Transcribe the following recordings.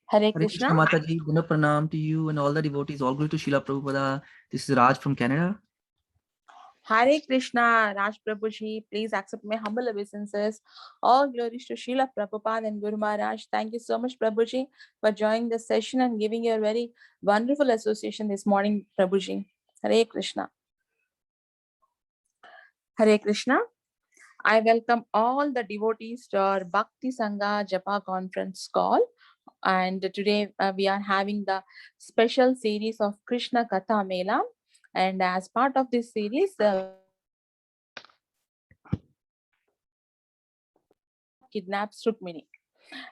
Hare Hare Krishna Krishna. Mataji, Guna Pranam to you and all the devotees. All glory to Srila Prabhupada. This is Raj from Canada. Hare Krishna, Raj Prabhuji. Please accept my humble obeisances. All glories to Srila Prabhupada and Guru Maharaj. Thank you so much, Prabhuji, for joining the session and giving your very wonderful association this morning, Prabhuji. Hare Krishna. Hare Krishna. I welcome all the devotees to our Bhakti Sangha Japa conference call. And today we are having the special series of Krishna Katha Mela. And as part of this series, Kidnaps Rukmini.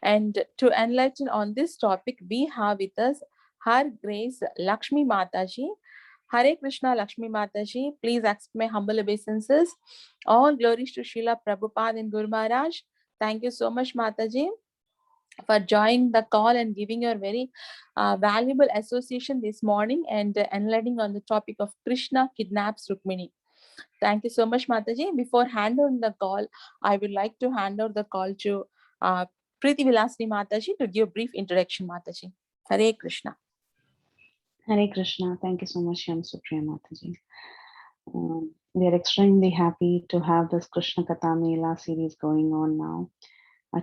And to enlighten on this topic, we have with us Her Grace Laxmi Mataji. Hare Krishna Laxmi Mataji. Please accept my humble obeisances. All glories to Srila Prabhupada and Guru Maharaj. Thank you so much, Mataji, for joining the call and giving your very valuable association this morning and enlightening on the topic of Krishna Kidnaps Rukmini. Thank you so much, Mataji. Before handing the call, I would like to hand over the call to Preeti Vilasini Mataji to give a brief introduction, Mataji. Hare Krishna. Hare Krishna. Thank you so much, Yam Supriya Mataji. We are extremely happy to have this Krishna Katha Mela series going on now.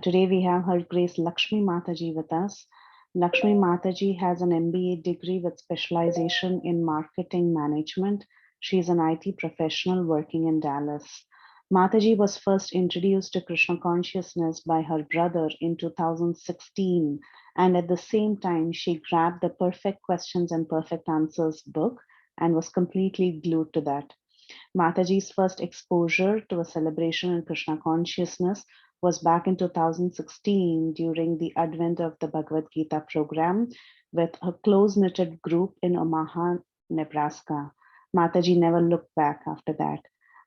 Today we have Her Grace Laxmi Mataji with us. Laxmi Mataji has an MBA degree with specialization in marketing management. She is an IT professional working in Dallas. Mataji was first introduced to Krishna consciousness by her brother in 2016, and at the same time, she grabbed the Perfect Questions and Perfect Answers book and was completely glued to that. Mataji's first exposure to a celebration in Krishna consciousness was back in 2016 during the advent of the Bhagavad Gita program with a close-knitted group in Omaha, Nebraska. Mataji never looked back after that.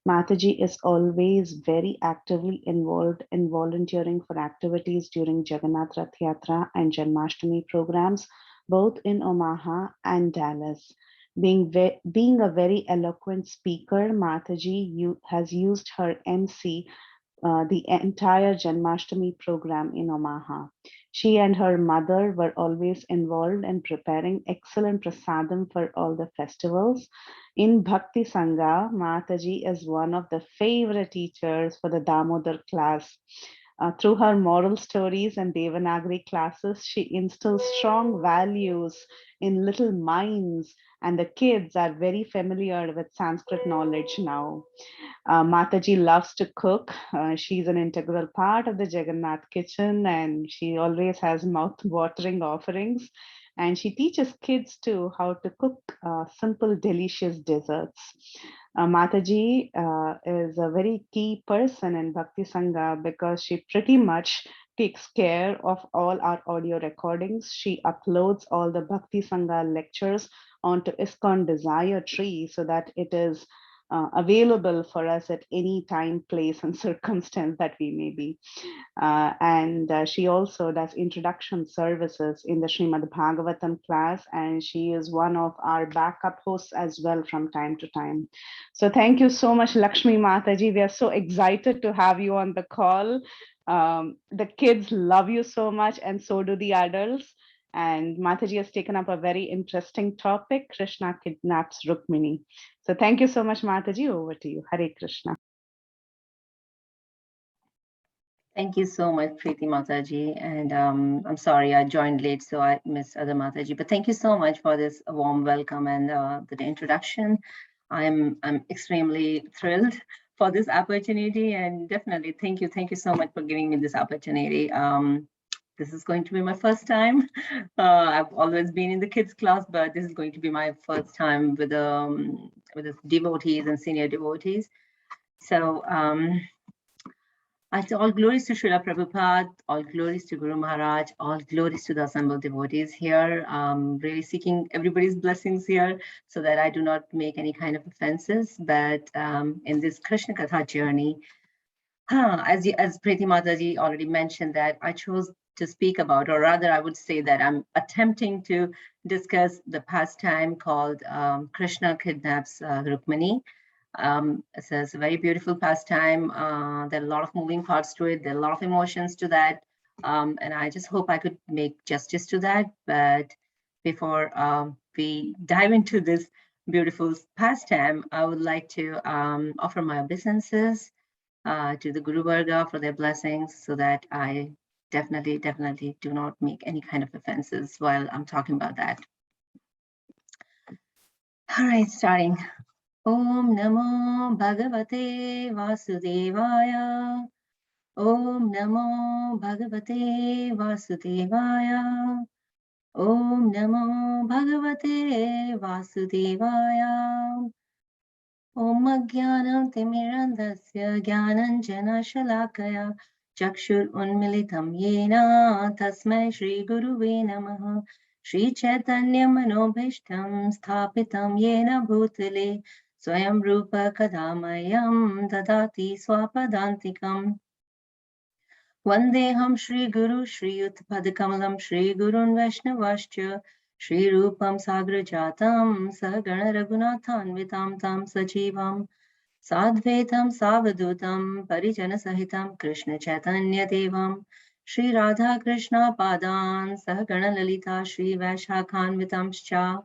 Mataji is always very actively involved in volunteering for activities during Jagannath Rath Yatra and Janmashtami programs, both in Omaha and Dallas. Being a very eloquent speaker, Mataji has used her MC the entire Janmashtami program in Omaha. She and her mother were always involved in preparing excellent prasadam for all the festivals. In Bhakti Sangha, Mataji is one of the favorite teachers for the Damodar class. Through her moral stories and Devanagari classes, she instills strong values in little minds, and the kids are very familiar with Sanskrit knowledge now. Mataji loves to cook. She's an integral part of the Jagannath kitchen, and she always has mouth-watering offerings. And she teaches kids too how to cook simple, delicious desserts. Mataji is a very key person in Bhakti Sangha because she pretty much takes care of all our audio recordings. She uploads all the Bhakti Sangha lectures onto ISKCON Desire Tree so that it is available for us at any time, place, and circumstance that we may be. And she also does introduction services in the Srimad Bhagavatam class, and she is one of our backup hosts as well from time to time. So thank you so much, Laxmi Mataji. We are so excited to have you on the call. The kids love you so much, and so do the adults. And Mataji has taken up a very interesting topic, Krishna Kidnaps Rukmini. So thank you so much, Mataji. Over to you. Hare Krishna. Thank you so much, Preeti Mataji. And I'm sorry I joined late, so I missed other Mataji. But thank you so much for this warm welcome and the introduction. I'm extremely thrilled for this opportunity, and definitely thank you so much for giving me this opportunity. This is going to be my first time. I've always been in the kids class, but this is going to be my first time with the devotees and senior devotees. So all glories to Srila Prabhupada, all glories to Guru Maharaj, all glories to the assembled devotees here. Really seeking everybody's blessings here so that I do not make any kind of offenses. But in this Krishna Katha journey, as Preeti Mataji already mentioned, that I chose to speak about, or rather I would say that I'm attempting to discuss the pastime called Krishna Kidnaps Rukmiņi. It's a very beautiful pastime. There are a lot of moving parts to it. There are a lot of emotions to that. And I just hope I could make justice to that. But before we dive into this beautiful pastime, I would like to offer my obeisances to the Guru Varga for their blessings, so that I definitely do not make any kind of offenses while I'm talking about that. All right, starting. Om Namo Bhagavate Vasudevaya. Om Namo Bhagavate Vasudevaya. Om Namo Bhagavate Vasudevaya. Om Jnanam Timirandasya Jnananjana Shalakaya Chakshur Unmilitam Yena Tasmai Shri Guruve Namaha Shri Chaitanya Manobhishtam Sthapitam Yena Bhutale Swayam Rupa Kadamayam Dadati Swapadantikam Vandeham Shri Guru Shri Utpadakamalam Shri Gurun Vaishnavascha Shri Rupam Sagrajatam Sagana Raghunathanvitam Tam Sajivam Sadvetam Savadutam Parijana Sahitam Krishna Chaitanya Devam Shri Radha Krishna Padan Sahagana Lalita Shri Vaishakhanvitamscha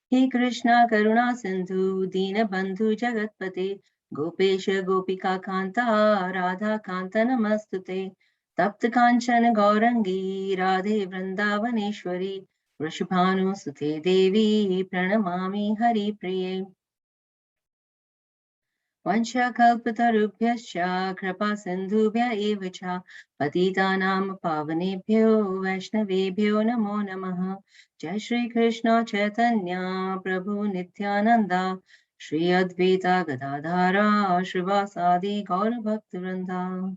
He Krishna Karuna Sindhu Dina Bandhu Jagatpate Gopesha Gopika Kanta Radha Kanta Namastute Tapta Kanchana Gaurangi Radhe Vrindavaneshwari Vrishabhanu Sute Devi Pranamami Hari Priye Vansha Kalpatarubhyascha Kripa Sindhubhya Evacha Patitanam Pavanebhyo Vaishnavebhyo Namo Namaha Jai Shri Krishna Chaitanya Prabhu Nityananda Shri Advaita Gadadhara Shrivasadi Gaura Bhaktivinoda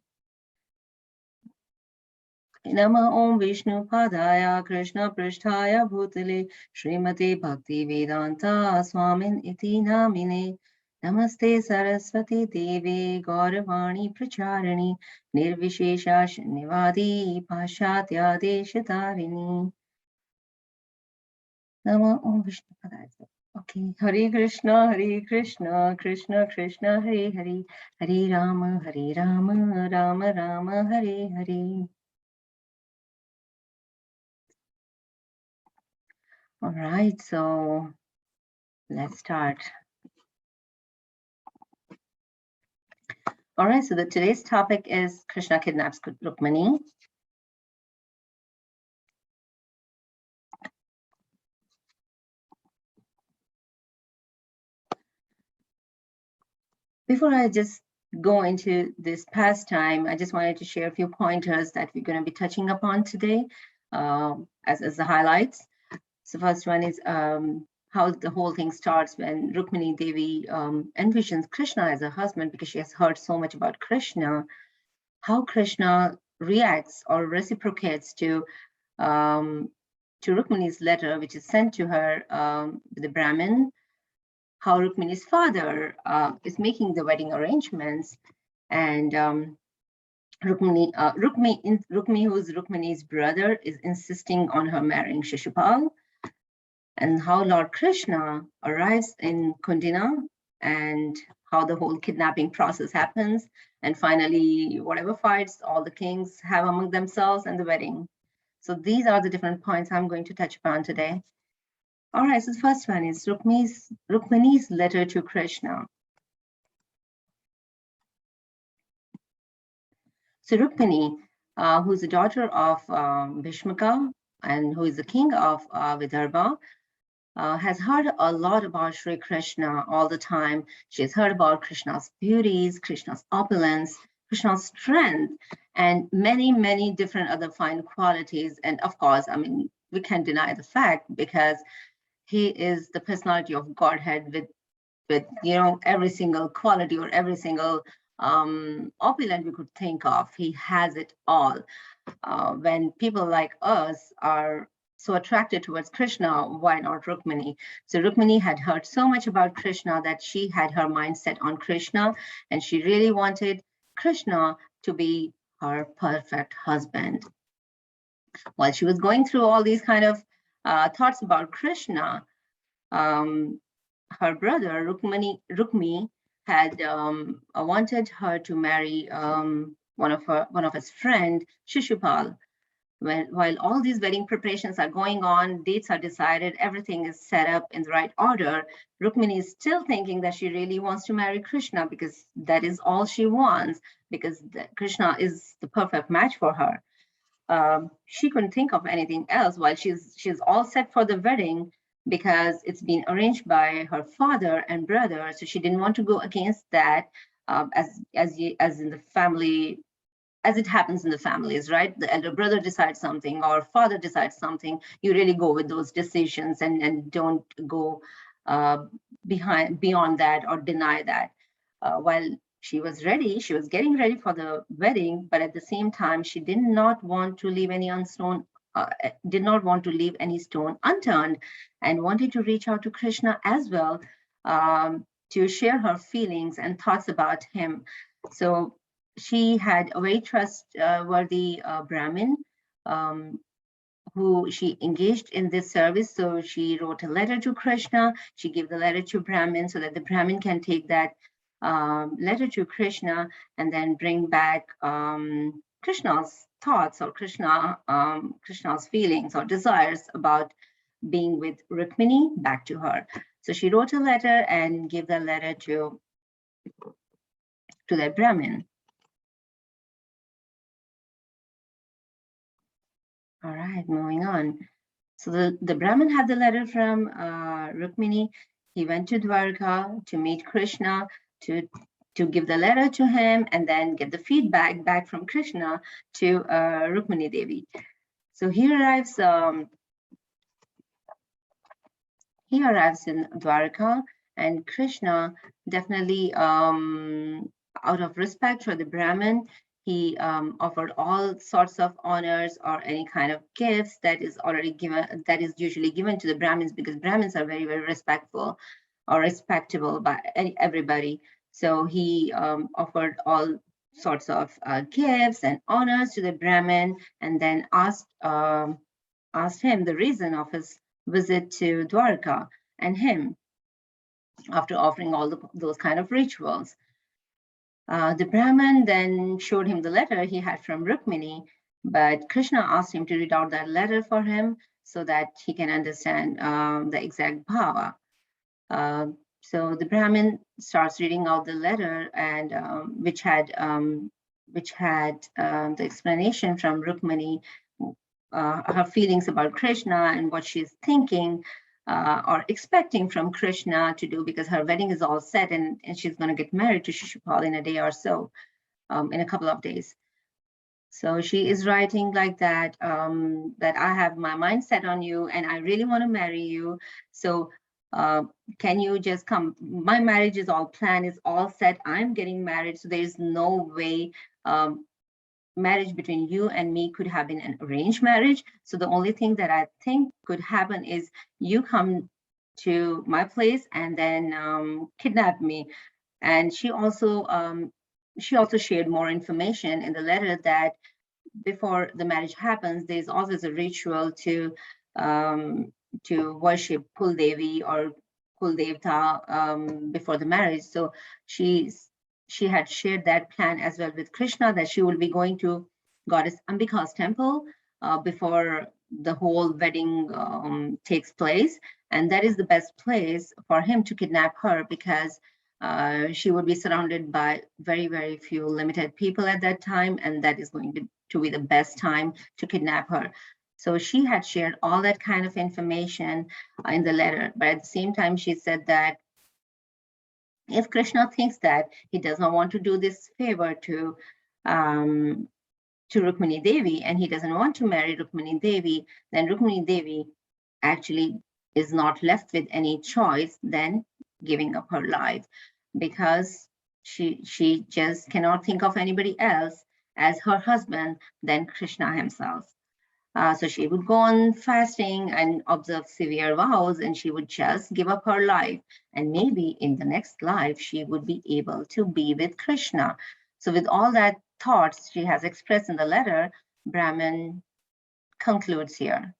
Nama Om Vishnu Padaya Krishna Pristhaya Bhutale Srimate Bhakti Vedanta Swamin Iti Namine Namaste Saraswati Devi Gauravani Pracharani Nirvishesha Shunyavadi Pashatya Deshatarini Nama Om Vishnu Padaya. Okay, Hare Krishna, Krishna Krishna, Hare Hare, Hare Rama, Rama Rama, Hare Hare. All right, so let's start. All right, so today's topic is Krishna kidnaps Rukmini. Before I just go into this pastime, I just wanted to share a few pointers that we're going to be touching upon today as the highlights. So first one is how the whole thing starts when Rukmini Devi envisions Krishna as her husband because she has heard so much about Krishna, how Krishna reacts or reciprocates to Rukmini's letter, which is sent to her with the Brahmin, how Rukmini's father is making the wedding arrangements, and Rukmini, who's Rukmini's brother, is insisting on her marrying Sisupala, and how Lord Krishna arrives in Kundina, and how the whole kidnapping process happens, and finally, whatever fights all the kings have among themselves and the wedding. So these are the different points I'm going to touch upon today. All right, so the first one is Rukmini's letter to Krishna. So Rukmini, who's the daughter of Bhişmaka and who is the king of Vidarbha, has heard a lot about Sri Krishna all the time. She has heard about Krishna's beauties, Krishna's opulence, Krishna's strength, and many different other fine qualities. And of course, I mean, we can't deny the fact because he is the personality of Godhead with every single quality or every single opulent we could think of. He has it all. When people like us are so attracted towards Krishna, why not Rukmini? So Rukmini had heard so much about Krishna that she had her mind set on Krishna, and she really wanted Krishna to be her perfect husband. While she was going through all these kind of thoughts about Krishna, her brother Rukmi had wanted her to marry one of his friend Sisupala. while all these wedding preparations are going on, dates are decided, everything is set up in the right order, Rukmini is still thinking that she really wants to marry Krishna because that is all she wants, because Krishna is the perfect match for her. She couldn't think of anything else while she's all set for the wedding because it's been arranged by her father and brother. So she didn't want to go against that, as in the family, as it happens in the families, right? The elder brother decides something or father decides something. You really go with those decisions and don't go beyond that or deny that. While she was ready, she was getting ready for the wedding, but at the same time, she did not want to leave any stone unturned, and wanted to reach out to Krishna as well, to share her feelings and thoughts about him. So she had a very trustworthy Brahmin who she engaged in this service. So she wrote a letter to Krishna. She gave the letter to Brahmin so that the Brahmin can take that letter to Krishna and then bring back Krishna's thoughts or Krishna's feelings or desires about being with Rukmini back to her. So she wrote a letter and gave the letter to that Brahmin. All right, moving on. So the Brahmin had the letter from Rukmini. He went to Dwarka to meet Krishna, to give the letter to him, and then get the feedback back from Krishna to Rukmini Devi. So he arrives in Dwarka, and Krishna definitely, out of respect for the Brahmin, he offered all sorts of honors or any kind of gifts that is usually given to the Brahmins, because Brahmins are very, very respectful or respectable by everybody. So he offered all sorts of gifts and honors to the Brahmin, and then asked him the reason of his visit to Dwarka and him, after offering all those kind of rituals. The Brahmin then showed him the letter he had from Rukmini, but Krishna asked him to read out that letter for him so that he can understand the exact bhava. So the Brahmin starts reading out the letter, and which had the explanation from Rukmini, her feelings about Krishna and what she's thinking or expecting from Krishna to do, because her wedding is all set and she's going to get married to Sisupala in a day or so, in a couple of days. So she is writing like that, that I have my mind set on you and I really want to marry you. So can you just come? My marriage is all planned, it's all set. I'm getting married, so there's no way marriage between you and me could have been an arranged marriage. So the only thing that I think could happen is you come to my place and then kidnap me. And she also shared more information in the letter that before the marriage happens, there's always a ritual to worship Kuldevi or Kuldevta before the marriage. So she had shared that plan as well with Krishna, that she will be going to Goddess Ambika's temple before the whole wedding takes place. And that is the best place for him to kidnap her, because she would be surrounded by very, very few limited people at that time. And that is going to be the best time to kidnap her. So she had shared all that kind of information in the letter. But at the same time, she said that if Krishna thinks that he does not want to do this favor to Rukmini Devi, and he doesn't want to marry Rukmini Devi, then Rukmini Devi actually is not left with any choice than giving up her life, because she just cannot think of anybody else as her husband than Krishna himself. So she would go on fasting and observe severe vows, and she would just give up her life. And maybe in the next life, she would be able to be with Krishna. So with all that thoughts she has expressed in the letter, Brahmin concludes here.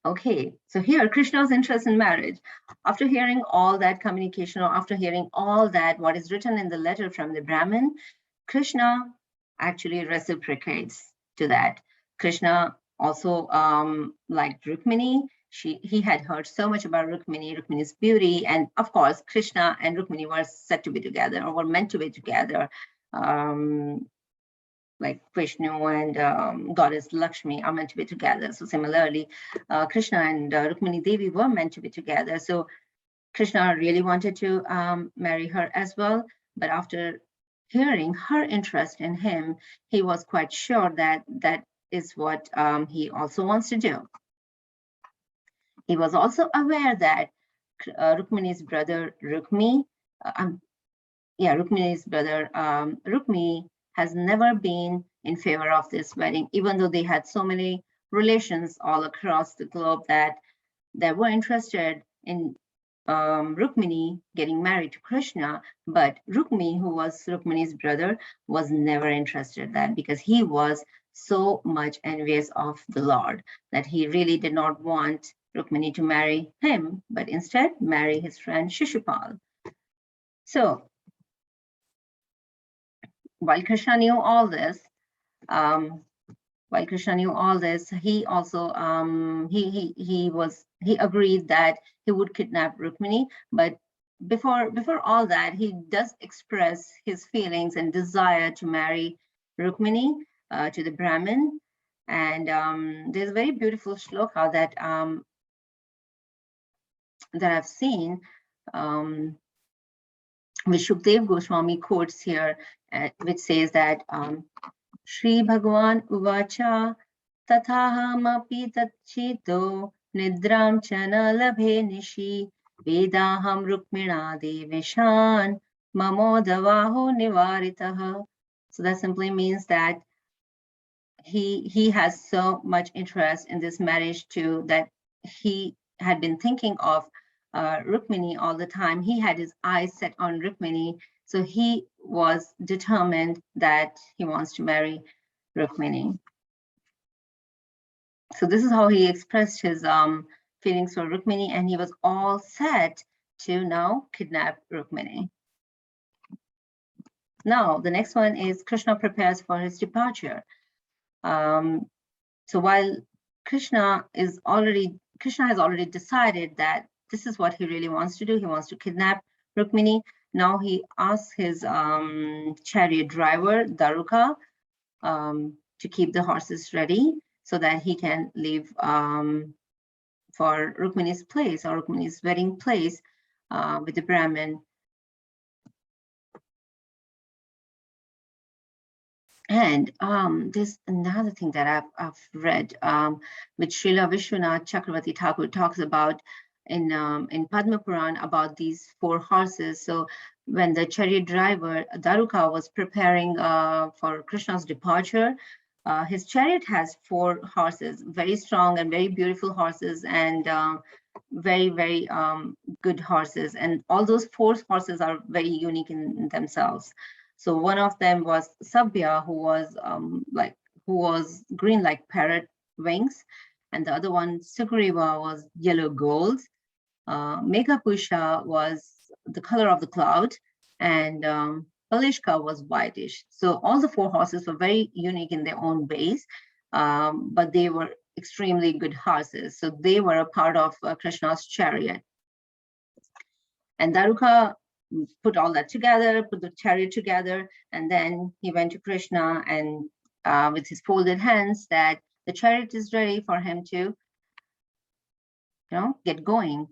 Okay, so here Krishna's interest in marriage. After hearing all that communication, or after hearing all that, what is written in the letter from the Brahmin, Krishna actually reciprocates to that. Krishna also liked Rukmiņi. He had heard so much about Rukmiņi's beauty, and of course, Krishna and Rukmiņi were said to be together, or were meant to be together. Like Vishnu and goddess Laxmi are meant to be together. So similarly, Krishna and Rukmiņi Devi were meant to be together. So Krishna really wanted to marry her as well. But after hearing her interest in him, he was quite sure that that is what he also wants to do. He was also aware that Rukmini's brother Rukmiņi has never been in favor of this wedding, even though they had so many relations all across the globe that were interested in Rukmiņi getting married to Krishna. But Rukmiņi, who was Rukmini's brother, was never interested in that, because he was so much envious of the Lord that he really did not want Rukmiņi to marry him, but instead marry his friend Sisupala. So while Krishna knew all this, he also he agreed that he would kidnap Rukmiņi. But before all that, he does express his feelings and desire to marry Rukmiņi to the Brahmin. And there's a very beautiful shloka that I've seen, which Shukdev Goswami quotes here, which says that Shri Bhagavan Uvacha Tathaham api tatchito nidram chana labhe nishi vedaham Rukmiṇā devishan mamodavaho nivaritaha. So that simply means that he has so much interest in this marriage too, that he had been thinking of Rukmiņi all the time. He had his eyes set on Rukmiņi, so he was determined that he wants to marry Rukmiņi. So this is how he expressed his feelings for Rukmiņi, and he was all set to now kidnap Rukmiņi. Now the next one is Krishna prepares for his departure. So while Krishna has already decided that this is what he really wants to do. He wants to kidnap Rukmiņi. Now he asks his chariot driver, Daruka, to keep the horses ready so that he can leave for Rukmiņi's place, or Rukmiņi's wedding place with the Brahmin. And there's another thing that I've read, which Srila Vishwanath Chakravarti Thakur talks about in Padma Puran, about these 4 horses. So when the chariot driver Daruka was preparing for Krishna's departure, his chariot has 4 horses, very strong and very beautiful horses, and very, very good horses. And all those 4 horses are very unique in themselves. So one of them was Sabya, who was green like parrot wings, and the other one, Sugriva, was yellow gold. Meghapusha was the color of the cloud, and Balishka was whitish. So all the 4 horses were very unique in their own ways, but they were extremely good horses. So they were a part of Krishna's chariot. And Daruka put all that together, put the chariot together, and then he went to Krishna and with his folded hands that the chariot is ready for him to, get going.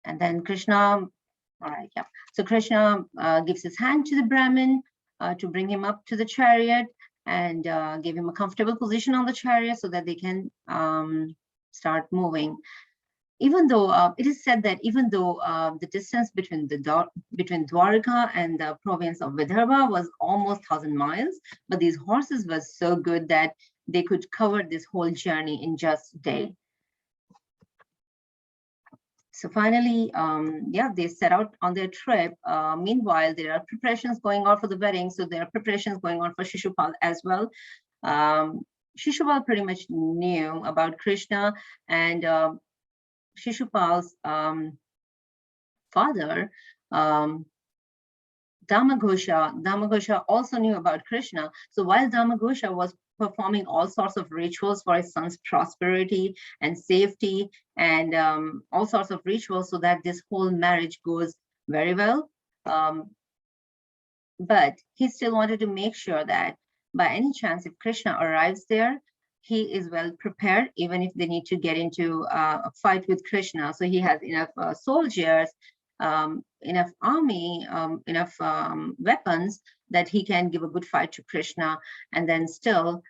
And then Krishna, So Krishna gives his hand to the Brahmin to bring him up to the chariot, and give him a comfortable position on the chariot so that they can start moving. Even though it is said that the distance between Dwarka and the province of Vidarbha was almost 1,000 miles, but these horses were so good that they could cover this whole journey in just a day. So finally, they set out on their trip. Meanwhile, there are preparations going on for the wedding. So there are preparations going on for Sisupala as well. Sisupala pretty much knew about Krishna, and Sisupala's father, Dharmagosha also knew about Krishna. So while Dharmagosha was performing all sorts of rituals for his son's prosperity and safety, and all sorts of rituals so that this whole marriage goes very well, but he still wanted to make sure that by any chance, if Krishna arrives there, he is well prepared, even if they need to get into a fight with Krishna. So he has enough soldiers, enough army, enough weapons that he can give a good fight to Krishna, and then still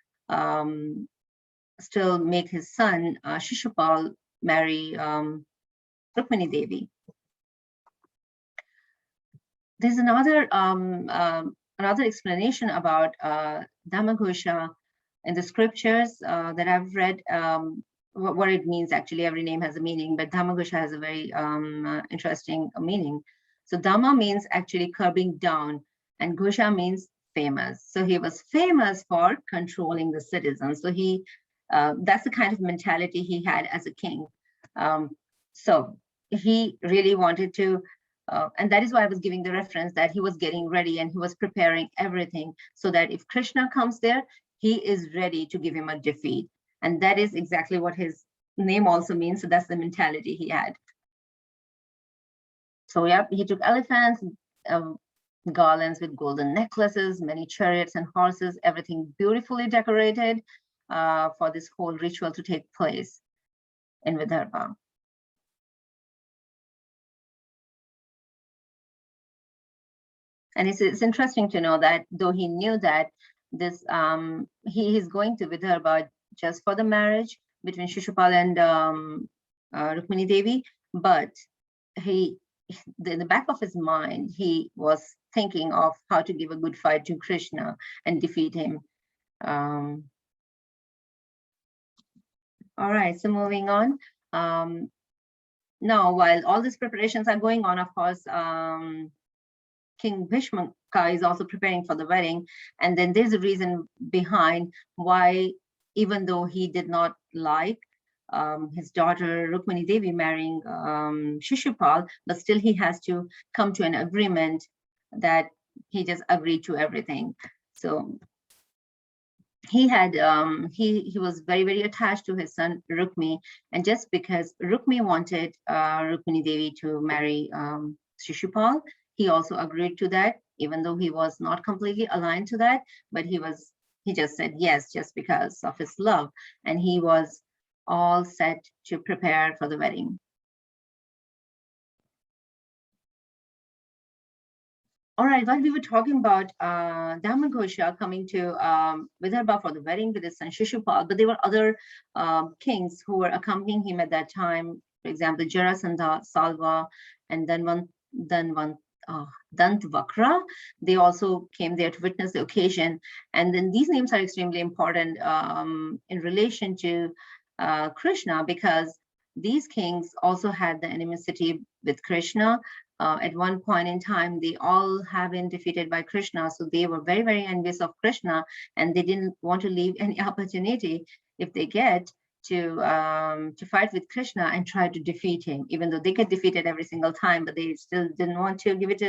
make his son Sisupala marry Rukmini Devi. There's another explanation about Dharmagosha in the scriptures that I've read. What it means, actually, every name has a meaning, but Dharmagosha has a very interesting meaning. So Dhamma means actually curbing down, and Gosha means famous. So he was famous for controlling the citizens. So he that's the kind of mentality he had as a king. So he really wanted to, and that is why I was giving the reference that he was getting ready and he was preparing everything so that if Krishna comes there, he is ready to give him a defeat. And that is exactly what his name also means. So that's the mentality he had. So yeah, he took elephants, garlands with golden necklaces, many chariots and horses, everything beautifully decorated for this whole ritual to take place in Vidarbha. And it's interesting to know that though he knew that this he is going to Vidarbha just for the marriage between Sisupala and Rukmini Devi, but in the back of his mind, he was thinking of how to give a good fight to Krishna and defeat him. All right, so moving on. Now, while all these preparations are going on, of course, King Bhişmaka is also preparing for the wedding. And then there's a reason behind why, even though he did not like his daughter Rukmini Devi marrying Sisupala, but still he has to come to an agreement that he just agreed to everything. So he had he was very, very attached to his son Rukmi, and just because Rukmi wanted Rukmini Devi to marry Sisupala, he also agreed to that, even though he was not completely aligned to that, but he just said yes, just because of his love, and he was all set to prepare for the wedding. All right, while we were talking about Dharmagosha coming to Vidarbha for the wedding with his son Sisupala, but there were other kings who were accompanying him at that time. For example, Jarasandha, Salva, and Dantvakra. They also came there to witness the occasion. And then these names are extremely important in relation to Krishna, because these kings also had the animosity with Krishna. At one point in time, they all have been defeated by Krishna. So they were very, very envious of Krishna, and they didn't want to leave any opportunity if they get to fight with Krishna and try to defeat him, even though they get defeated every single time, but they still didn't want to give it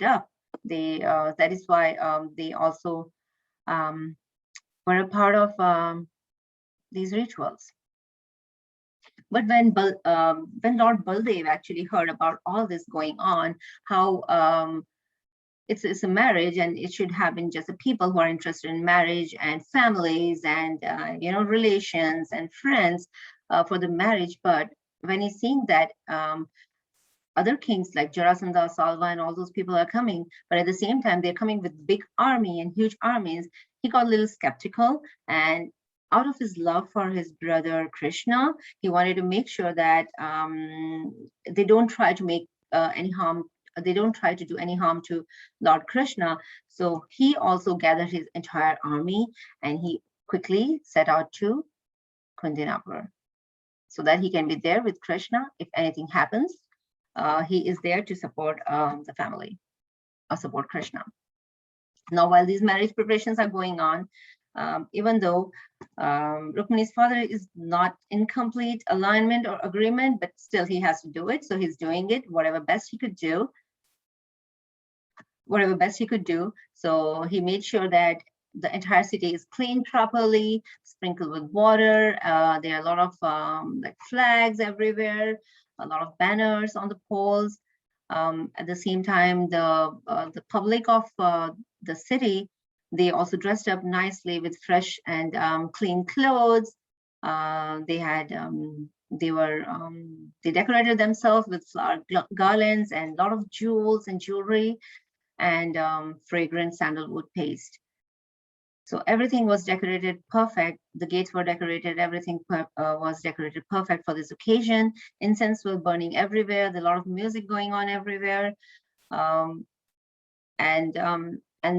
up. They that is why they also were a part of these rituals. But when Lord Baldev actually heard about all this going on, how it's a marriage and it should have been just the people who are interested in marriage and families and relations and friends for the marriage. But when he's seeing that other kings like Jarasandha, Salva, and all those people are coming, but at the same time they're coming with big army and huge armies, he got a little skeptical, and out of his love for his brother Krishna, he wanted to make sure that they don't try to make any harm. They don't try to do any harm to Lord Krishna. So he also gathered his entire army, and he quickly set out to Kundina, so that he can be there with Krishna if anything happens. He is there to support the family, or support Krishna. Now, while these marriage preparations are going on, even though Rukmini's father is not in complete alignment or agreement, but still he has to do it. So he's doing it, whatever best he could do. whatever best he could do. So he made sure that the entire city is cleaned properly, sprinkled with water. There are a lot of like flags everywhere, a lot of banners on the poles. At the same time, the public of the city, they also dressed up nicely with fresh and clean clothes. They decorated themselves with flower garlands and a lot of jewels and jewelry and fragrant sandalwood paste. So everything was decorated perfect. The gates were decorated, everything was decorated perfect for this occasion. Incense was burning everywhere, there's a lot of music going on everywhere. And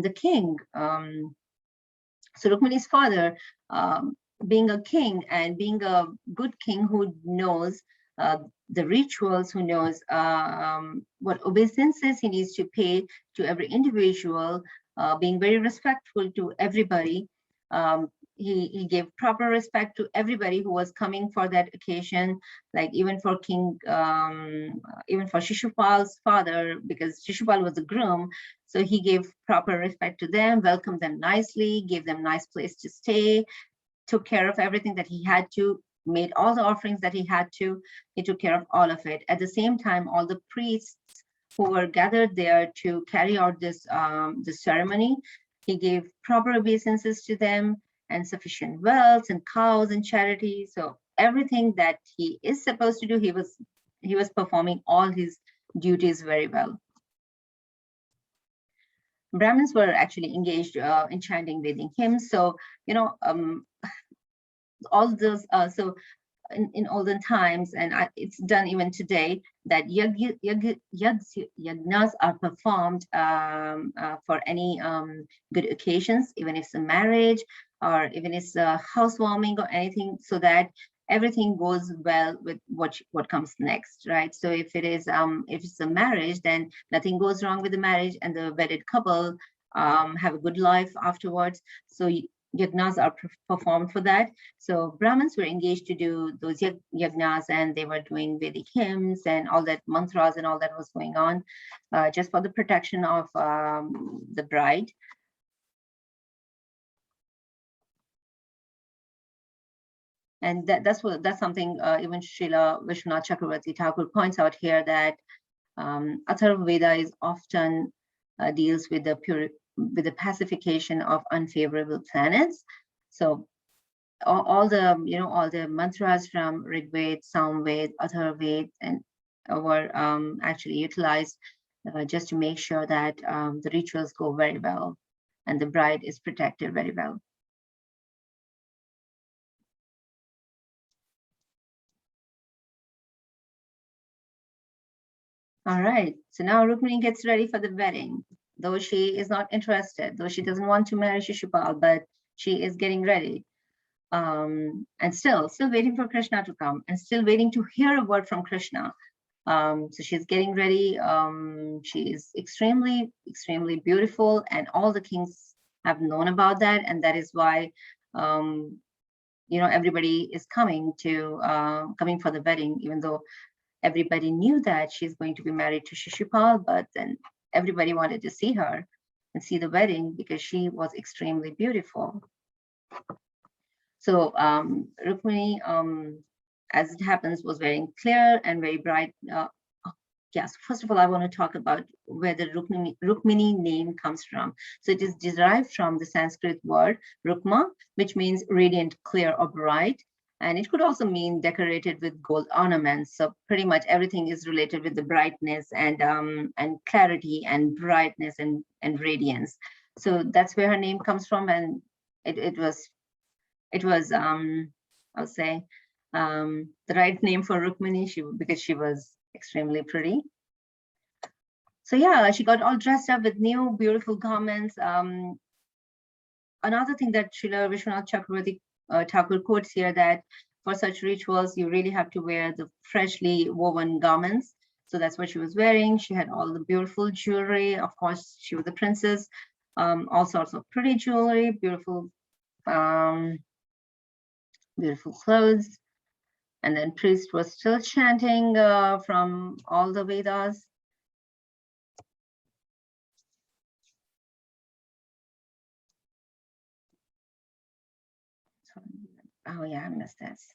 the king, so Rukmini's father, being a king and being a good king who knows the rituals, who knows what obeisances he needs to pay to every individual, being very respectful to everybody. He gave proper respect to everybody who was coming for that occasion, like even for Sisupal's father, because Sisupal was the groom. So he gave proper respect to them, welcomed them nicely, gave them a nice place to stay, took care of everything that he had to, made all the offerings that he had to. He took care of all of it. At the same time, all the priests who were gathered there to carry out this ceremony, he gave proper obeisances to them and sufficient wealth and cows and charity. So everything that he is supposed to do, he was performing all his duties very well. Brahmins were actually engaged in chanting Vedic hymns. So, you know, all those, so in olden times, and it's done even today, that yagnas are performed for any good occasions, even if it's a marriage or even if it's a housewarming or anything, so that everything goes well with what comes next, right? So if it's a marriage, then nothing goes wrong with the marriage, and the wedded couple have a good life afterwards. So yagnas are performed for that. So Brahmins were engaged to do those yagnas, and they were doing Vedic hymns and all that mantras and all that was going on, just for the protection of the bride. And that's something even Srila Vishwanath Chakravarti Thakur points out here, that Atharva Veda is often deals with the pacification of unfavorable planets. So all the mantras from Rig Veda, Sam Veda, Atharva Veda, and were actually utilized just to make sure that the rituals go very well and the bride is protected very well. All right, so now Rukmini gets ready for the wedding, though she is not interested, though she doesn't want to marry Sisupala, but she is getting ready. And still waiting for Krishna to come, and still waiting to hear a word from Krishna. So she's getting ready. She is extremely, extremely beautiful, and all the kings have known about that, and that is why everybody is coming for the wedding, even though everybody knew that she's going to be married to Sisupala, but then everybody wanted to see her and see the wedding because she was extremely beautiful. So Rukmini, as it happens, was very clear and very bright. Yes, first of all, I want to talk about where the Rukmini name comes from. So it is derived from the Sanskrit word Rukma, which means radiant, clear, or bright. And it could also mean decorated with gold ornaments. So pretty much everything is related with the brightness and clarity and brightness and radiance. So that's where her name comes from, and it was I'll say the right name for Rukmini, because she was extremely pretty. So yeah, she got all dressed up with new beautiful garments. Another thing that Srila Vishwanath Chakravarti Thakur quotes here, that for such rituals, you really have to wear the freshly woven garments. So that's what she was wearing. She had all the beautiful jewelry. Of course, she was a princess. All sorts of pretty jewelry, beautiful clothes. And then priest was still chanting from all the Vedas. Oh yeah, I missed this.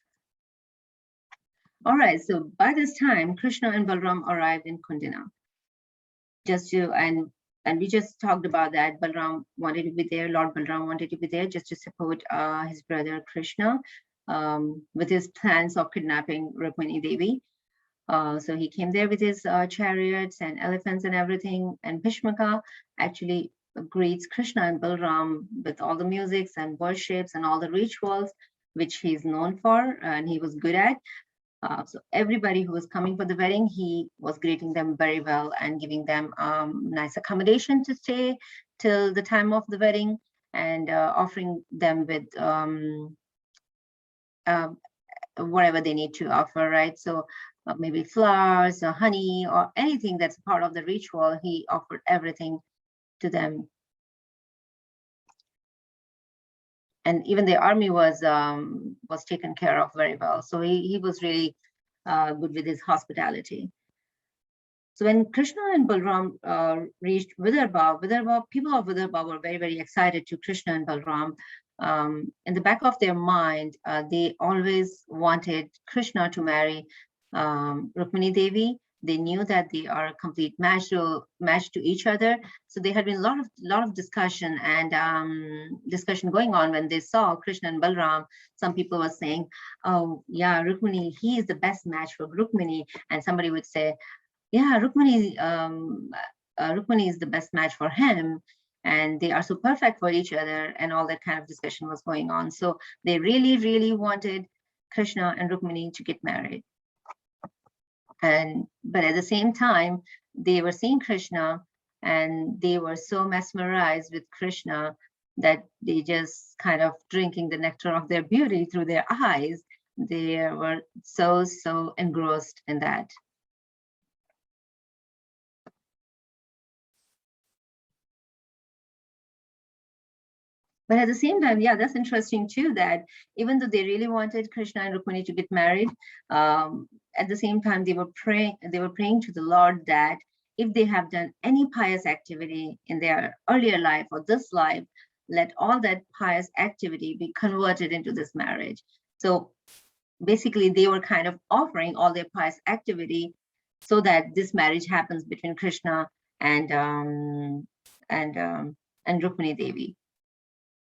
All right, so by this time, Krishna and Balarāma arrived in Kundina. And we just talked about that. Balarāma wanted to be there. Lord Balarāma wanted to be there just to support his brother Krishna with his plans of kidnapping Rukmiņī Devi. So he came there with his chariots and elephants and everything. And Bhişmaka actually greets Krishna and Balarāma with all the musics and worships and all the rituals, which he's known for and he was good at. So everybody who was coming for the wedding, he was greeting them very well and giving them nice accommodation to stay till the time of the wedding, and offering them with whatever they need to offer, right? So maybe flowers or honey or anything that's part of the ritual, he offered everything to them. And even the army was taken care of very well. So he was really good with his hospitality. So when Krishna and Balarāma reached Vidarbha, people of Vidarbha were very, very excited to Krishna and Balarāma. In the back of their mind, they always wanted Krishna to marry Rukmiņī Devi. They knew that they are a complete match to each other. So there had been a lot of discussion and discussion going on when they saw Krishna and Balarāma. Some people were saying, "Oh yeah, Rukmiņī, he is the best match for Rukmiņī," and somebody would say, "Yeah, Rukmiņī is the best match for him, and they are so perfect for each other," and all that kind of discussion was going on. So they really, really wanted Krishna and Rukmiņī to get married. But at the same time, they were seeing Krishna and they were so mesmerized with Krishna that they just kind of drinking the nectar of their beauty through their eyes. They were so engrossed in that. But at the same time, yeah, that's interesting too, that even though they really wanted Krishna and Rukmiņī to get married, at the same time, they were praying to the Lord that if they have done any pious activity in their earlier life or this life, let all that pious activity be converted into this marriage. So basically, they were kind of offering all their pious activity so that this marriage happens between Krishna and Rukmiņī Devi.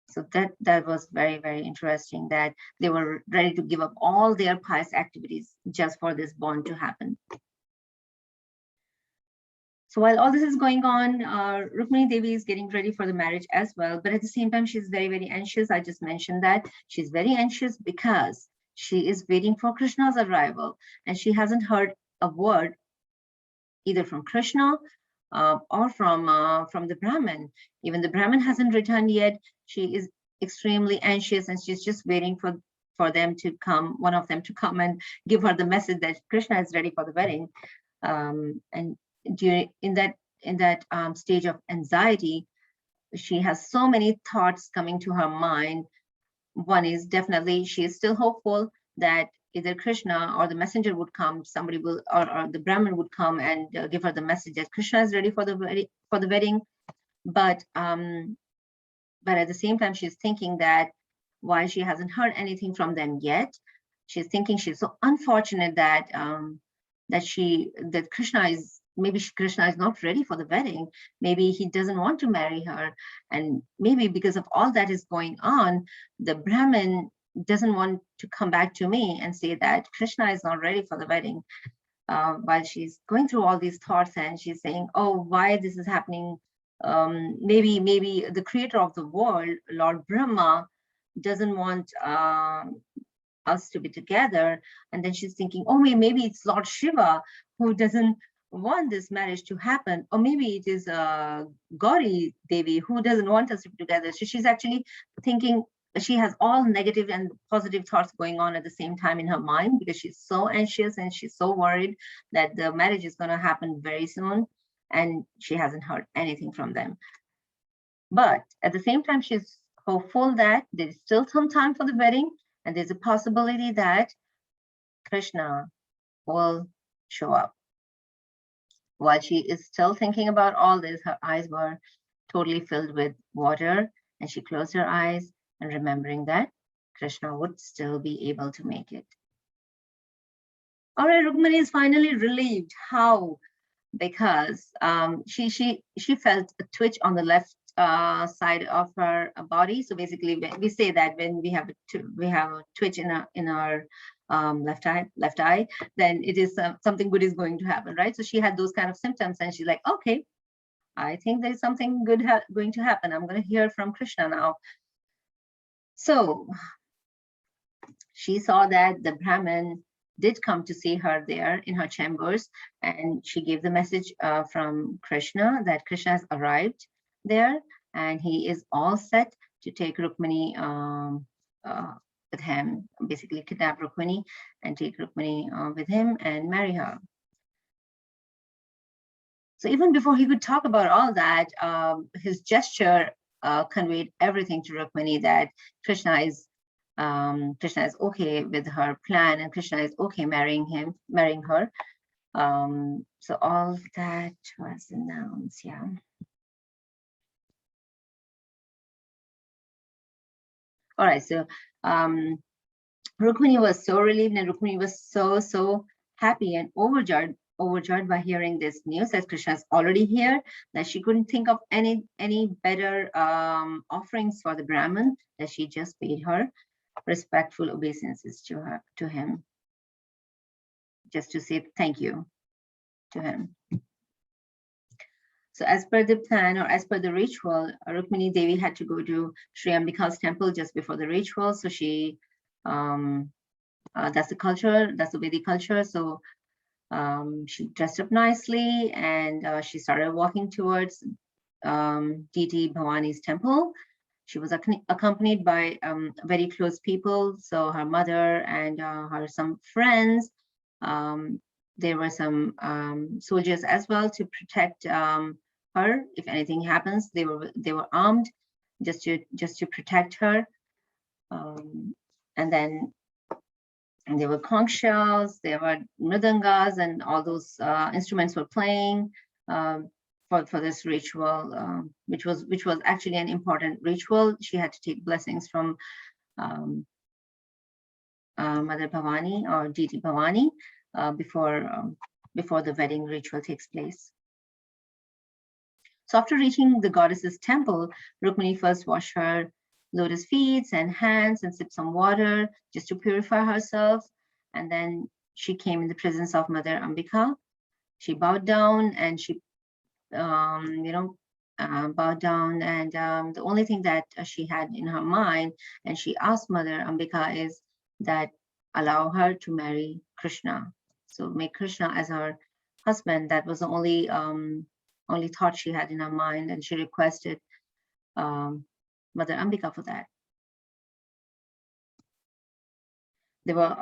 So that was very, very interesting, that they were ready to give up all their pious activities just for this bond to happen. So while all this is going on, Rukmiņī Devi is getting ready for the marriage as well. But at the same time, she's very, very anxious. I just mentioned that she's very anxious because she is waiting for Krishna's arrival, and she hasn't heard a word either from Krishna or from the Brahmin. Even the Brahmin hasn't returned yet. She is extremely anxious, and she's just waiting for them to come, one of them to come and give her the message that Krishna is ready for the wedding. And in that stage of anxiety, she has so many thoughts coming to her mind. One is definitely she is still hopeful that either Krishna or the messenger would come, somebody will, or the Brahmin would come and give her the message that Krishna is ready for the wedding. But at the same time, she's thinking that while she hasn't heard anything from them yet, she's thinking she's so unfortunate that Krishna is not ready for the wedding. Maybe he doesn't want to marry her, and maybe because of all that is going on, the Brahmin doesn't want to come back to me and say that Krishna is not ready for the wedding. While she's going through all these thoughts, and she's saying, "Oh, why this is happening? Maybe the creator of the world, Lord Brahma, doesn't want us to be together." And then she's thinking, "Oh, maybe it's Lord Shiva who doesn't want this marriage to happen, or maybe it is Gauri Devi who doesn't want us to be together." So she's actually thinking, she has all negative and positive thoughts going on at the same time in her mind, because she's so anxious and she's so worried that the marriage is going to happen very soon, and she hasn't heard anything from them. But at the same time, she's hopeful that there's still some time for the wedding, and there's a possibility that Krishna will show up. While she is still thinking about all this, her eyes were totally filled with water, and she closed her eyes and remembering that Krishna would still be able to make it. All right, Rukmini is finally relieved. How? Because she felt a twitch on the left side of her body. So basically, we say that when we have a twitch in our left eye, then it is something good is going to happen, right? So she had those kind of symptoms, and she's like, okay, I think there is something good going to happen. I'm going to hear from Krishna now. So she saw that the Brahmin did come to see her there in her chambers, and she gave the message from Krishna that Krishna has arrived there, and he is all set to take Rukmini with him, basically kidnap Rukmini and take Rukmini with him and marry her. So even before he could talk about all that, his gesture conveyed everything to Rukmini, that Krishna is okay with her plan, and Krishna is okay marrying her. So all that was announced, yeah. All right, so Rukmini was so relieved, and Rukmini was so happy and overjoyed by hearing this news that Krishna is already here, that she couldn't think of any better offerings for the Brahmin, that she just paid her respectful obeisances to him, just to say thank you to him. So as per the plan, or as per the ritual, Rukmini Devi had to go to Śrī Ambika's temple just before the ritual. So she, that's the culture, that's the Vedic culture. So she dressed up nicely, and she started walking towards deity Bhavani's temple. She was accompanied by very close people, so her mother and her some friends. There were some soldiers as well to protect her if anything happens. They were armed just to protect her. And then there were conch shells, there were mridangas, and all those instruments were playing for this ritual, which was actually an important ritual. She had to take blessings from Mother Bhavani, or deity Bhavani, before the wedding ritual takes place. So after reaching the goddess's temple, Rukmini first washed her lotus feet and hands and sipped some water just to purify herself, and then she came in the presence of Mother Ambika. She bowed down, and she bowed down, and the only thing that she had in her mind, and she asked Mother Ambika, is that allow her to marry Krishna. So make Krishna as her husband. That was the only thought she had in her mind, and she requested Mother Ambika for that. There were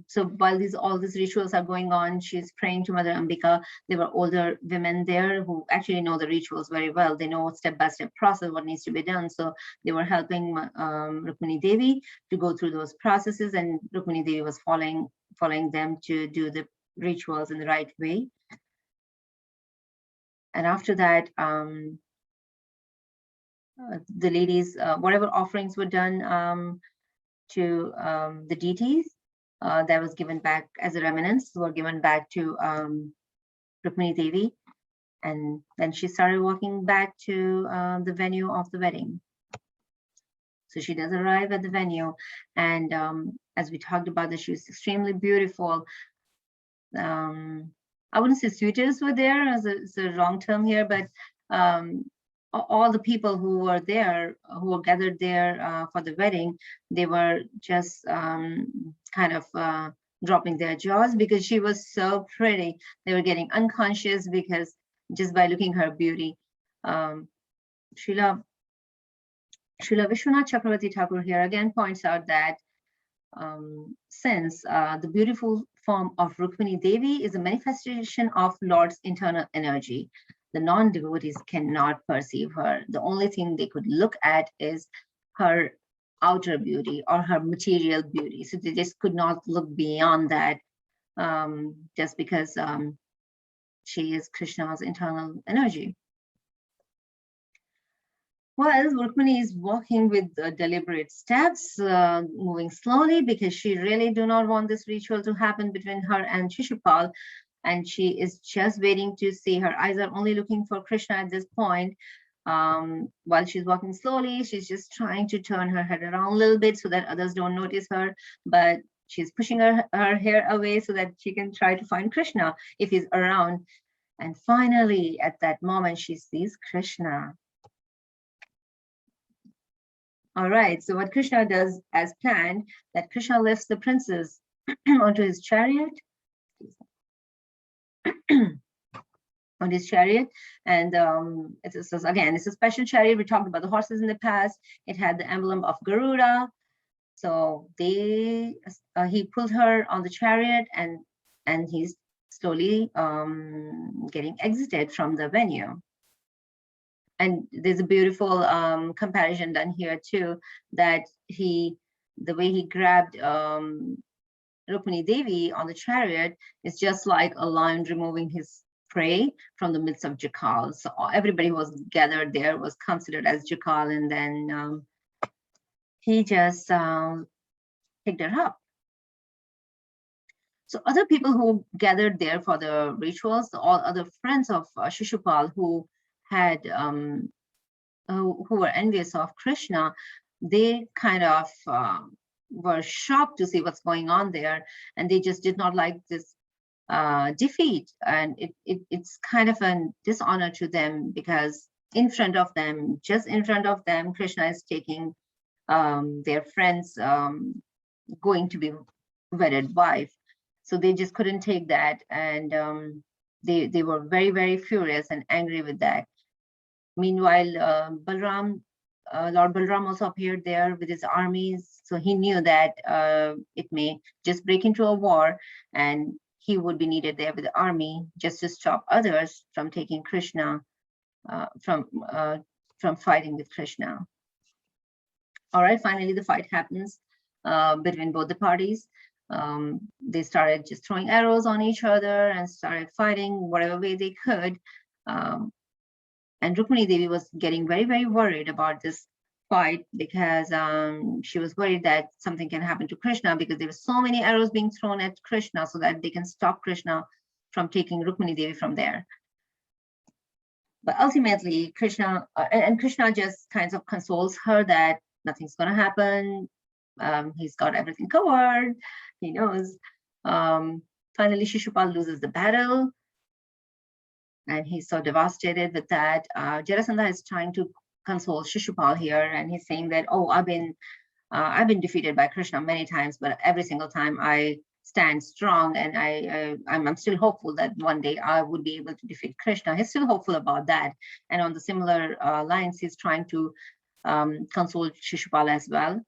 so while all these rituals are going on, she's praying to Mother Ambika. There were older women there who actually know the rituals very well. They know step-by-step process, what needs to be done. So they were helping Rukmini Devi to go through those processes, and Rukmini Devi was following them to do the rituals in the right way. And after that, the ladies, whatever offerings were done to the deities, that was given back as a remnants, were given back to Rukmini Devi. And then she started walking back to the venue of the wedding. So she does arrive at the venue, and as we talked about, that she was extremely beautiful. I wouldn't say suitors were there, as it's a wrong term here, but all the people who were there, who were gathered there for the wedding, they were just kind of dropping their jaws because she was so pretty. They were getting unconscious because just by looking her beauty. Srila Vishwanath Chakravarti Thakur here again points out that since the beautiful form of Rukmini Devi is a manifestation of Lord's internal energy, the non-devotees cannot perceive her. The only thing they could look at is her outer beauty or her material beauty. So they just could not look beyond that, just because she is Krishna's internal energy. Well, Rukmini is walking with deliberate steps, moving slowly because she really do not want this ritual to happen between her and Sisupala. And she is just waiting to see. Her eyes are only looking for Krishna at this point. While she's walking slowly, she's just trying to turn her head around a little bit so that others don't notice her. But she's pushing her hair away so that she can try to find Krishna if he's around. And finally, at that moment, she sees Krishna. All right, so what Krishna does as planned, that Krishna lifts the princess onto his chariot, and it's a special chariot. We talked about the horses in the past. It had the emblem of Garuda. So he pulled her on the chariot, and he's slowly getting exited from the venue. And there's a beautiful comparison done here too, that the way he grabbed Rukmini Devi on the chariot is just like a lion removing his prey from the midst of jackals. So everybody who was gathered there was considered as jackal, and then he just picked her up. So other people who gathered there for the rituals, all other friends of Sisupala who had who were envious of Krishna, they kind of were shocked to see what's going on there, and they just did not like this defeat, and it's kind of a dishonor to them, because just in front of them, Krishna is taking their friends going to be wedded wife. So they just couldn't take that, and they were very, very furious and angry with that. Meanwhile, Lord Balaram also appeared there with his armies, so he knew that it may just break into a war, and he would be needed there with the army just to stop others from taking Krishna, from fighting with Krishna. All right, finally the fight happens between both the parties. They started just throwing arrows on each other and started fighting whatever way they could. And Rukmini Devi was getting very, very worried about this fight, because she was worried that something can happen to Krishna, because there were so many arrows being thrown at Krishna so that they can stop Krishna from taking Rukmini Devi from there. But ultimately, Krishna just kind of consoles her that nothing's going to happen. He's got everything covered. He knows. Finally, Sisupala loses the battle, and he's so devastated with that. Jarasandha is trying to console Sisupala here, and he's saying that, oh, I've been defeated by Krishna many times, but every single time I stand strong, and I'm still hopeful that one day I would be able to defeat Krishna. He's still hopeful about that. And on the similar lines, he's trying to console Sisupala as well.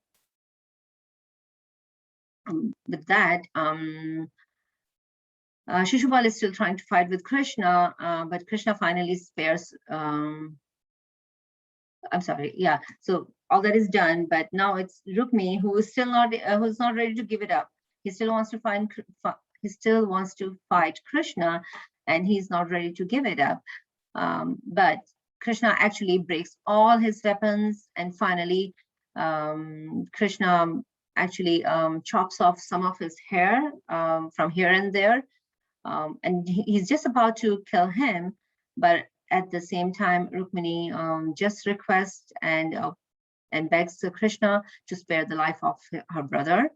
With that, Sisupala is still trying to fight with Krishna, but Krishna finally spares. I'm sorry. Yeah. So all that is done, but now it's Rukmiņi who is still not who's not ready to give it up. He still wants to fight Krishna, and he's not ready to give it up. But Krishna actually breaks all his weapons, and finally, Krishna actually chops off some of his hair from here and there, and he's just about to kill him, but at the same time, Rukmini just requests and begs Krishna to spare the life of her brother,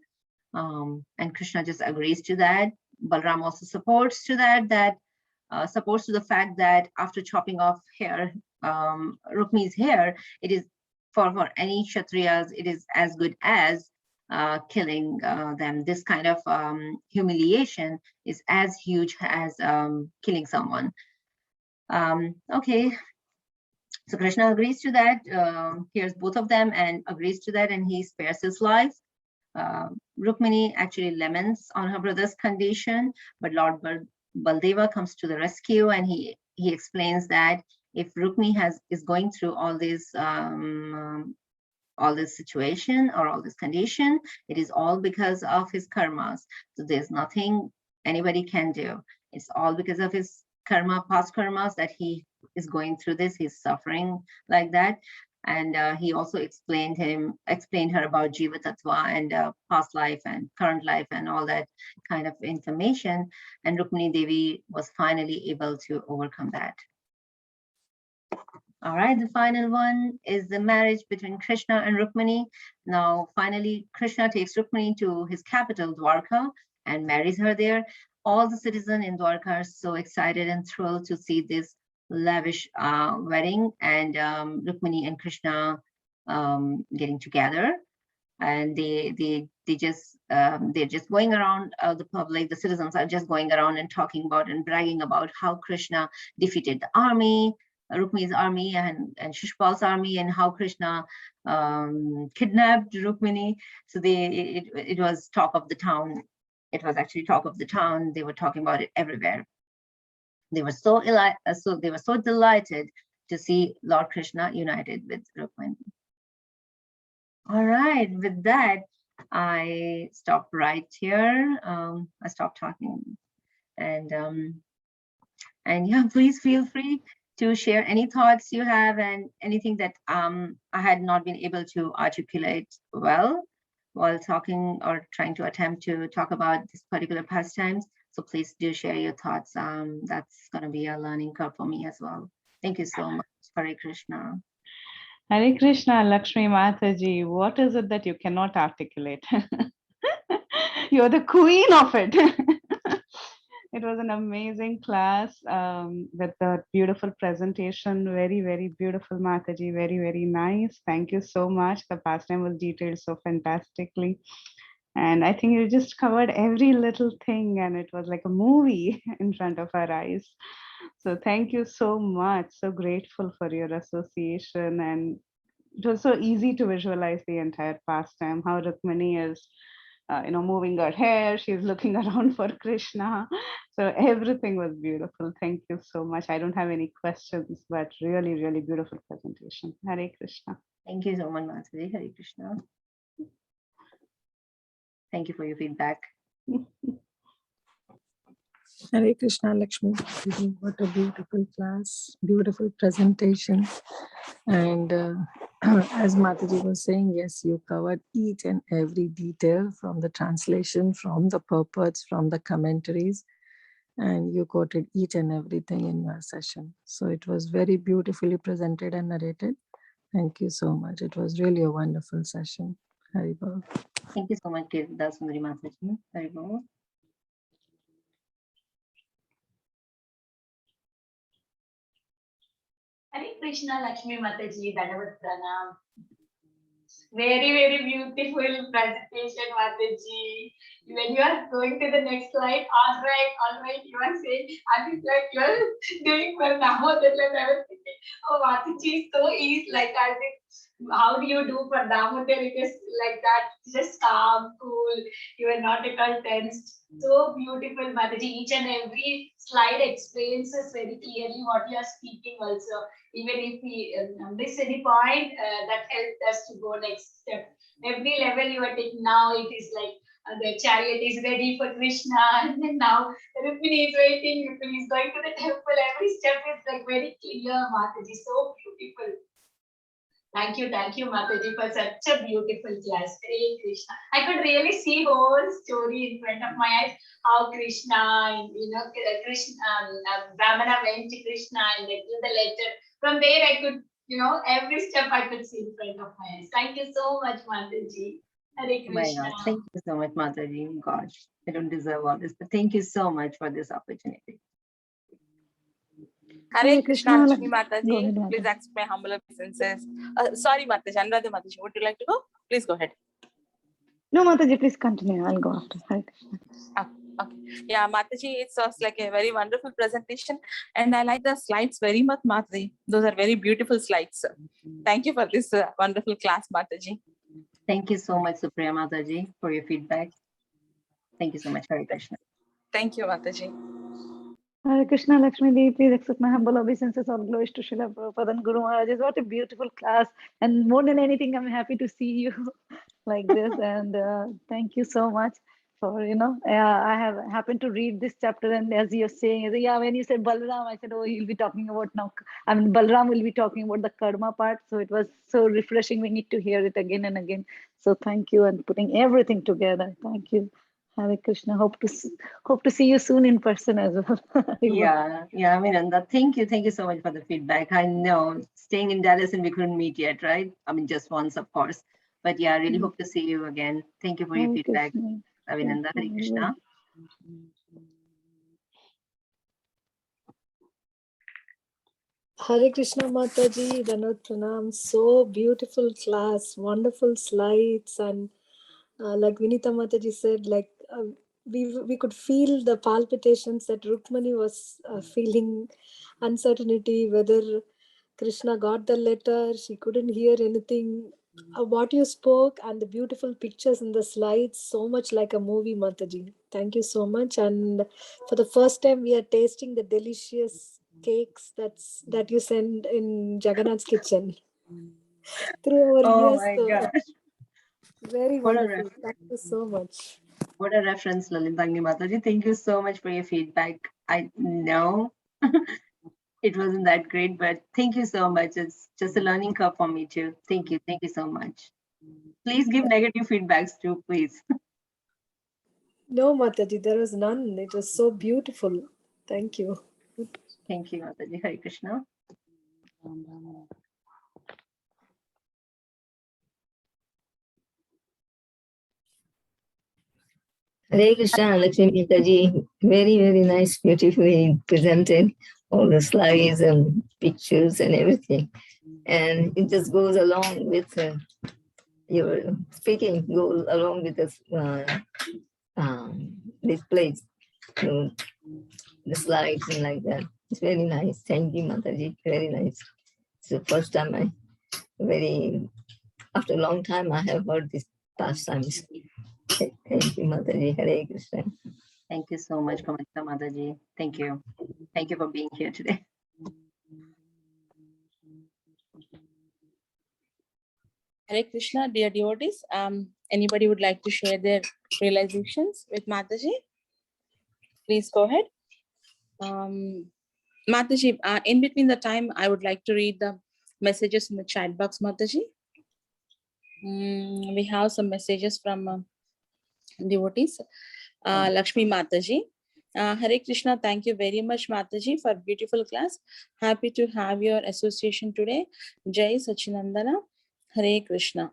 and Krishna just agrees to that. Balaram also supports to that, supports to the fact that after chopping off hair, Rukmini's hair, it is for any Kshatriyas, it is as good as killing them. This kind of humiliation is as huge as killing someone. Okay, so Krishna agrees to that, hears both of them and agrees to that, and he spares his life. Rukmini actually laments on her brother's condition, but Lord Baldeva comes to the rescue, and he explains that if Rukmini is going through all this situation or all this condition, it is all because of his karmas. So there's nothing anybody can do. It's all because of his karma, past karmas, that he is going through this. He's suffering like that. And he also explained her about Jiva Tattva and past life and current life and all that kind of information. And Rukmini Devi was finally able to overcome that. All right, the final one is the marriage between Krishna and Rukmini. Now, finally, Krishna takes Rukmini to his capital, Dwarka, and marries her there. All the citizens in Dwarka are so excited and thrilled to see this lavish wedding, and Rukmini and Krishna getting together. And they're just going around the public. The citizens are just going around and talking about and bragging about how Krishna defeated the army, Rukmini's army and Sisupala's army, and how Krishna kidnapped Rukmini. So it was talk of the town. It was actually talk of the town. They were talking about it everywhere. They were so delighted to see Lord Krishna united with Rukmini. All right, with that, I stop right here. I stopped talking, and yeah, please feel free to share any thoughts you have and anything that I had not been able to articulate well while talking or trying to attempt to talk about this particular pastimes. So please do share your thoughts. That's going to be a learning curve for me as well. Thank you so much. Hare Krishna. Hare Krishna, Laxmi Mataji. What is it that you cannot articulate? You're the queen of it. It was an amazing class with a beautiful presentation. Very, very beautiful, Mataji. Very, very nice. Thank you so much. The pastime was detailed so fantastically. And I think you just covered every little thing, and it was like a movie in front of our eyes. So thank you so much. So grateful for your association. And it was so easy to visualize the entire pastime, how Rukmini is moving her hair. She's looking around for Krishna. So everything was beautiful. Thank you so much. I don't have any questions, but really, really beautiful presentation. Hare Krishna. Thank you so much, Mataji. Hare Krishna. Thank you for your feedback. Hare Krishna, Laxmi. What a beautiful class, beautiful presentation. And as Mataji was saying, yes, you covered each and every detail from the translation, from the purports, from the commentaries, and you quoted each and everything in your session. So it was very beautifully presented and narrated. Thank you so much. It was really a wonderful session. Haribol. Thank you so much, Sundari Mataji. Haribol. Hare Krishna, Laxmi Mataji, Dandavat Pranam. Very, very beautiful presentation, Mataji. When you are going to the next slide, all right, you are saying, I think like you are doing for Damodar, and I was thinking, oh, Mataji, so easy, like I think, how do you do for Damodar? It is like that, just calm, cool, you are not at all tensed. So beautiful, Mataji. Each and every slide explains us very clearly what you are speaking also. Even if we miss any point, that helped us to go next step. Every level you are taking now, it is like the chariot is ready for Krishna, and then now Rukmini is waiting, Rukmini is going to the temple. Every step is like very clear, Mataji. So beautiful. Thank you, Mataji, for such a beautiful class. Hare Krishna. I could really see whole story in front of my eyes. How Krishna, Krishna, Brahmana went to Krishna and they gave the letter. From there, I could, every step I could see in front of my eyes. Thank you so much, Mataji. Hare Krishna. Thank you so much, Mataji. Gosh, I don't deserve all this, but thank you so much for this opportunity. Hare Krishna, Laxmi Mataji. Please accept my humble obeisances. Sorry, Mataji, Anuradha Mataji, would you like to go? Please go ahead. No, Mataji, please continue. I'll go after. Hare Krishna. Okay. Yeah, Mataji, it was like a very wonderful presentation, and I like the slides very much, Mataji. Those are very beautiful slides. Thank you for this wonderful class, Mataji. Thank you so much, Supriya Mataji, for your feedback. Thank you so much, Hare Krishna. Thank you, Mataji. Hare Krishna, Laxmi Devi, please accept my humble obeisances. All glories to Śrīla Prabhupada and Guru Maharaj. What a beautiful class. And more than anything, I'm happy to see you like this. And thank you so much for, I have happened to read this chapter, and as you're saying, yeah, when you said Balaram, I said, oh, he'll be talking about now. I mean, Balaram will be talking about the karma part. So it was so refreshing. We need to hear it again and again. So thank you, and putting everything together. Thank you. Hare Krishna. Hope to see you soon in person as well. Yeah, I mean, and thank you so much for the feedback. I know staying in Dallas and we couldn't meet yet, right? I mean, just once, of course. But yeah, I really hope to see you again. Thank you for your Hare feedback, Krishna. Avinanda. Hare Krishna. Hare Krishna Mataji, Danot Pranam. So beautiful class, wonderful slides, and like Vinita Mataji said, like we could feel the palpitations that Rukmini was feeling, uncertainty whether Krishna got the letter. She couldn't hear anything. What you spoke and the beautiful pictures in the slides, so much like a movie, Mataji. Thank you so much. And for the first time, we are tasting the delicious cakes that you send in Jagannath's kitchen through our Oh ears. my So gosh. very What a wonderful. Thank you so much. What a reference, Lalindagni Mataji. Thank you so much for your feedback. I know it wasn't that great, but thank you so much. It's just a learning curve for me too. Thank you so much. Please give negative feedbacks too, please. No, Mataji, there was none. It was so beautiful. Thank you. Thank you, Mataji. Hare Krishna. Hare Krishna, Laxmi Mataji, very, very nice, beautifully presented, all the slides and pictures and everything. And it just goes along with your speaking, goes along with this displays, the slides and like that. It's very nice. Thank you, Mataji. Very nice. It's the first time after a long time, I have heard these pastimes. Thank you, Mataji. Hare Krishna. Thank you so much, Kamalika Mataji. Thank you. Thank you for being here today. Hare Krishna, dear devotees. Anybody would like to share their realizations with Mataji? Please go ahead. Mataji, in between the time, I would like to read the messages in the chat box, Mataji. We have some messages from devotees. Laxmi Mataji. Hare Krishna, thank you very much, Mataji, for beautiful class. Happy to have your association today. Jai Sachinandana. Hare Krishna.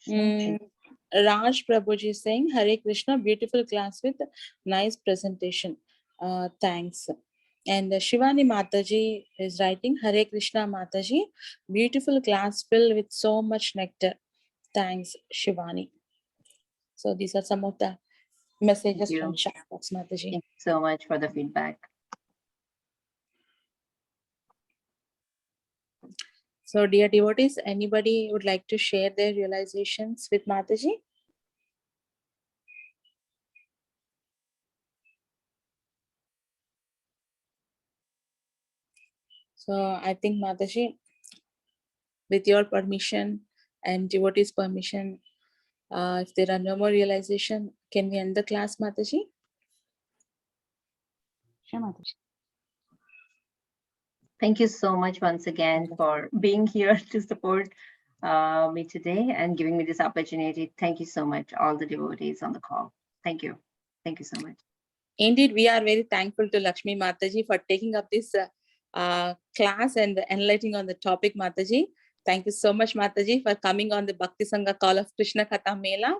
Raj Prabhuji is saying, Hare Krishna, beautiful class with nice presentation. Thanks. And Shivani Mataji is writing, Hare Krishna Mataji, beautiful class filled with so much nectar. Thanks, Shivani. So these are some of the messages from chat box, Mataji. Thank you so much for the feedback. So dear devotees, anybody would like to share their realizations with Mataji? So I think Mataji, with your permission and devotees' permission, if there are no more realization, can we end the class, Mataji? Sure, Mataji. Thank you so much once again for being here to support me today and giving me this opportunity. Thank you so much, all the devotees on the call. Thank you. Thank you so much. Indeed, we are very thankful to Laxmi Mataji for taking up this class and enlightening on the topic, Mataji. Thank you so much, Mataji, for coming on the Bhakti Sangha call of Krishna Katha Mela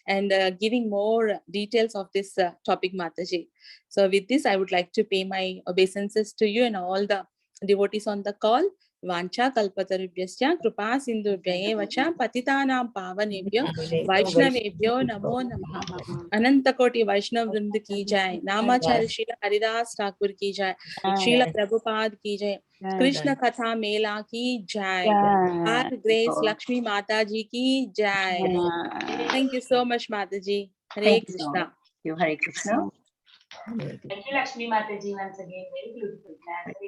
and giving more details of this topic, Mataji. So with this, I would like to pay my obeisances to you and all the devotees on the call. Vancha kalpatarubhyasya kripa sindhubhya vacha patitanam pavanebhyo vaishnavebhyo namo namaha. Ananta Koti Vaishnav Vrind ki jai, Namacharya Srila Haridas Thakur ki jai, Srila Prabhupada ki jai, Krishna Katha Mela ki jai, Our Grace Laxmi Mataji ki jai. Thank you so much, Mataji. Hare Krishna. Hare Krishna. Thank you, Laxmi Mataji, once again. Very beautiful class.